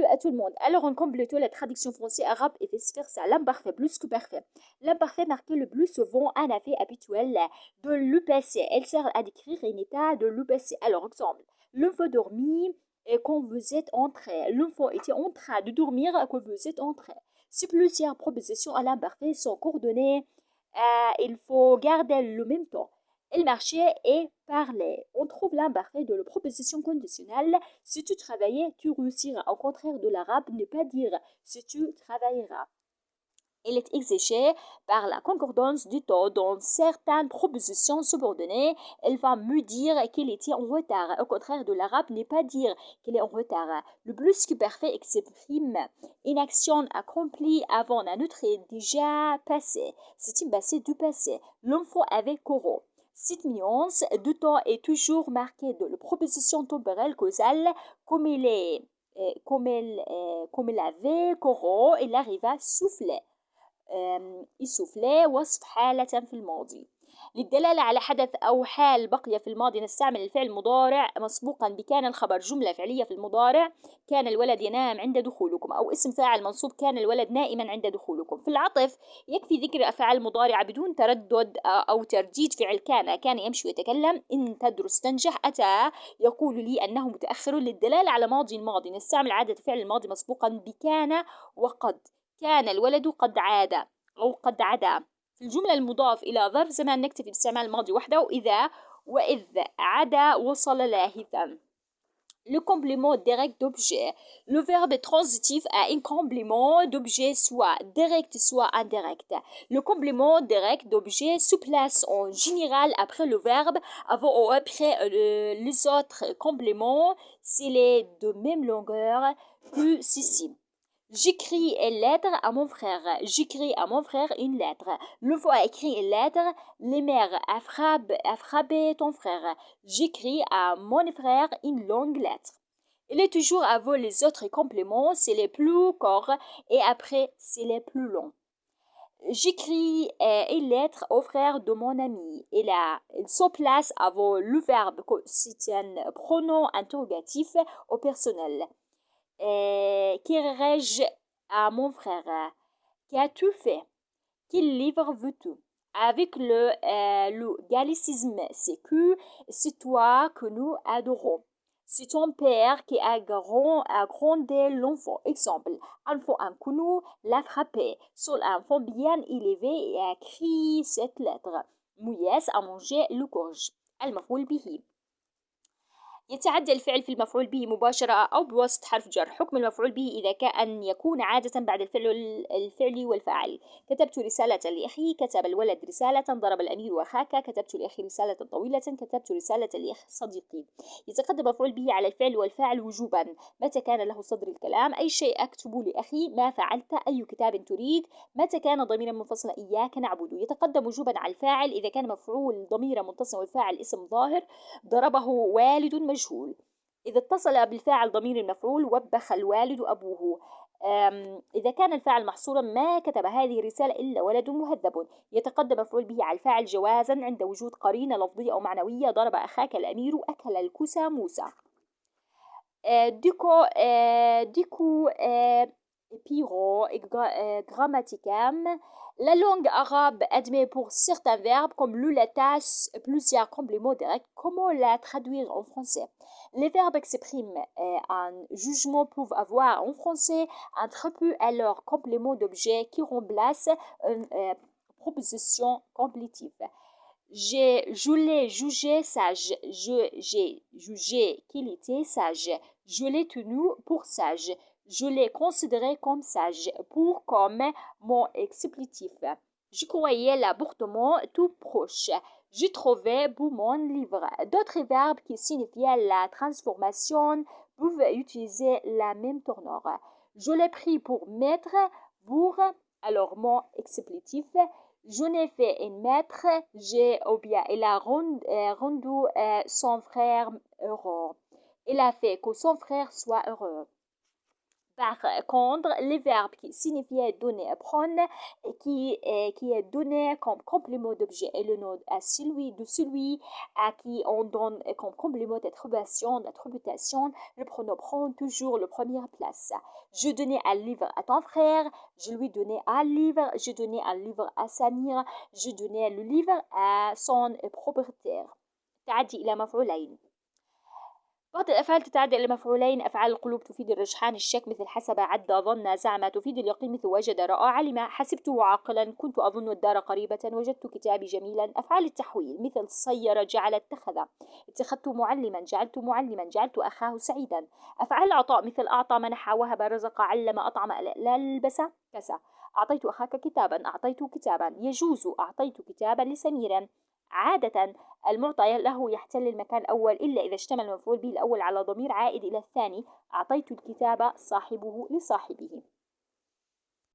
à tout le monde. Alors on complète la traduction français-arabe et vice-versa. L'imparfait plus que parfait. L'imparfait marque le plus souvent un effet habituel de le passé. Elle sert à décrire un état de le passé. Alors exemple, l'enfant dormit quand vous êtes entré. L'enfant était en train de dormir quand vous êtes entré. Si plusieurs propositions à l'imparfait sont coordonnées, il faut garder le même temps. Il marchait et parlait. On trouve l'imparfait de la proposition conditionnelle. Si tu travaillais, tu réussiras. Au contraire de l'arabe, ne pas dire si tu travailleras. Il est exigé par la concordance du temps dans certaines propositions subordonnées. Elle va me dire qu'il était en retard. Au contraire de l'arabe, ne pas dire qu'il est en retard. Le plus que parfait exprime une action accomplie avant un autre est déjà passé. C'est un passé du passé. L'enfant avait couru. Cette nuance de temps est toujours marquée de la proposition temporelle causale comme il avait couru, il arriva à souffler. يسوفلي وصف حالة في الماضي. للدلالة على حدث أو حال بقي في الماضي نستعمل الفعل المضارع مسبوقا بكان الخبر جملة فعلية في المضارع. كان الولد ينام عند دخولكم، أو اسم فاعل منصوب كان الولد نائما عند دخولكم. في العطف يكفي ذكر أفعال مضارعة بدون تردد أو ترديد فعل كان يمشي ويتكلم. إن تدرس تنجح. أتى يقول لي أنه متأخر. للدلالة على ماضي نستعمل عادة فعل الماضي مسبوقا بكان وقد. كان الولد قد عاد أو قد عدا. في الجملة المضاف إلى ظرف زمان نكتفي باستعمال الماضي وحده وإذ عدا وصل لاهثا. Le complément direct d'objet. Le verbe transitif a un complément d'objet soit direct soit indirect. Le complément direct d'objet se place en général après le verbe, avant ou après les autres compléments s'il est de même longueur que ceci. J'écris une lettre à mon frère. J'écris à mon frère une lettre. L'enfant a écrit une lettre. Les mères a frappé ton frère. J'écris à mon frère une longue lettre. Il est toujours avant les autres compléments, c'est les plus courts, et après, c'est les plus longs. J'écris une lettre au frère de mon ami. Il se place avant le verbe, c'est un pronom interrogatif au personnel. Qu'irai-je à mon frère? Qu'as-tu fait? Quel livre veux-tu? Avec le gallicisme, c'est que c'est toi que nous adorons. C'est ton père qui a grondé l'enfant. Exemple, enfant inconnu l'a frappé. Seul enfant bien élevé et a écrit cette lettre. Mouyès a mangé le courge. المفعول به. يتعدى الفعل في المفعول به مباشرة أو بواسطة حرف جر. حكم المفعول به إذا كان يكون عادة بعد الفعل والفاعل. كتبت رسالة لأخي. كتب الولد رسالة. ضرب الأمير أخاك. كتبت لأخي رسالة طويلة. كتبت رسالة لأخ صديقي. يتقدم المفعول به على الفعل والفاعل وجوبا. متى كان له صدر الكلام؟ أي شيء أكتب لأخي. ما فعلت؟ أي كتاب تريد؟ متى كان ضميرا منفصلا؟ إياك نعبد. يتقدم وجوبا على الفاعل إذا كان مفعول ضميرا متصل والفاعل اسم ظاهر. ضربه والد مجهول. إذا اتصل بالفاعل ضمير المفعول وبخ الوالد أبوه. إذا كان الفاعل محصورا ما كتب هذه الرسالة إلا ولد مهذب. يتقدم مفعول به على الفاعل جوازا عند وجود قرينة لفظية أو معنوية. ضرب أخاك الأمير. أكل الكسى موسى. ديكو Piro et Grammaticam. La langue arabe admet pour certains verbes comme le, la, tâche, plusieurs compléments directs. Comment la traduire en français? Les verbes expriment un jugement peuvent avoir en français un triple à leur complément d'objet qui remplace une proposition complétive. Je l'ai jugé sage. J'ai jugé qu'il était sage. Je l'ai tenu pour sage. Je l'ai considéré comme sage, pour comme mon explétif. Je croyais l'avortement tout proche. Je trouvais beau mon livre. D'autres verbes qui signifiaient la transformation peuvent utiliser la même tournure. Je l'ai pris pour maître, pour, alors mon explétif. Je n'ai fait un maître, j'ai ou bien il a rendu son frère heureux. Il a fait que son frère soit heureux. Par contre, les verbes qui signifient donner et prendre, qui est donné comme complément d'objet et le nom à celui de celui à qui on donne comme complément d'attribution, le pronom prend toujours la première place. Je donnais un livre à ton frère, je lui donnais un livre, je donnais un livre à Samir, je donnais le livre à son propriétaire. تعدي إلى مفعولين. بعض الأفعال تتعدى إلى مفعولين. أفعال القلوب تفيد الرجحان، الشك مثل حسب، عد، ظن، زعم تفيد اليقين مثل وجد، رأى، علم. حسبته عاقلا، كنت أظن الدار قريبة، وجدت كتابي جميلا. أفعال التحويل مثل صير، جعل، اتخذ. اتخذت معلما، جعلت معلما، جعلت أخاه سعيدا. أفعال العطاء مثل أعطى، منح، وهب، رزق، علم، أطعم، لبس، كسى. أعطيت أخاك كتابا، أعطيته كتابا. يجوز، أعطيت كتابا لسمير. عادة المعطى له يحتل المكان الأول إلا إذا اشتمل المفعول به الأول على ضمير عائد إلى الثاني. أعطيت الكتاب صاحبه لصاحبه.